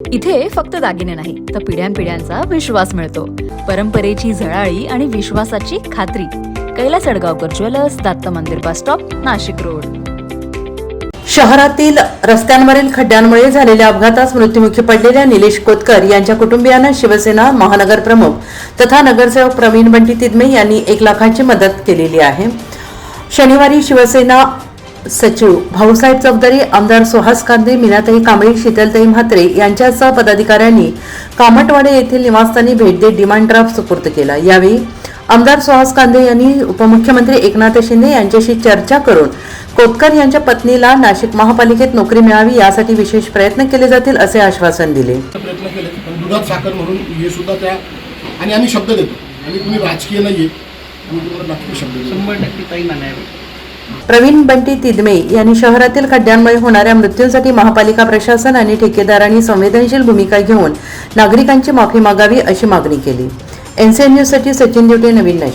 इथे फक्त दागिने नाही तर पिढ्यानपिढ्यांचा विश्वास मिळतो. परंपरेची झळाळी आणि विश्वासाची खात्री. कैलास अडगावकर ज्वेलर्स, दत्त मंदिर बस स्टॉप, नाशिक रोड. शहरातील रस्त्यांवरील खड्ड्यांमुळे झालेल्या अपघातात मृत्युमुखी पडलेल्या निलेश कोतकर यांच्या कुटुंबियांना शिवसेना महानगर प्रमुख तथा नगरसेवक प्रवीण बंटी तिदमे यांनी 1 लाखाची मदत केलेली आहे. शनिवारी शिवसेना सचिव भाऊसाहेब चौधरी, आमदार सुहास कांदे, मीनाताई कांबळे, शीतलताई म्हात्रे यांच्यासह पदाधिकाऱ्यांनी कामटवाडे येथील निवासस्थानी भेट देत डिमांड ड्राफ्ट सुपूर्द केला. यावेळी आमदार सुहास कांदे यांनी उपमुख्यमंत्री एकनाथ शिंदे यांच्याशी चर्चा करून कोतकर यांच्या पत्नीला नाशिक महापालिकेत नोकरी मिळावी यासाठी विशेष प्रयत्न केले जातील असे आश्वासन दिले. प्रयत्न केले पण दुधात साखर म्हणून हे सुद्धा त्या आणि आम्ही शब्द देतो आणि तुम्ही राजकीय नाहीये आणि तुम्हाला नक्की शब्द देतो 100% ताई म्हणावे. प्रवीण बंटी तिदमे यांनी शहरातील खड्ड्यांमुळे होणाऱ्या मृत्यूंसाठी महापालिका प्रशासन आणि ठेकेदारांनी संवेदनशील भूमिका घेऊन नागरिकांची माफी मागावी अशी मागणी केली. NCN न्यूजसाठी सचिन दिवटे, नवीन नाशिक.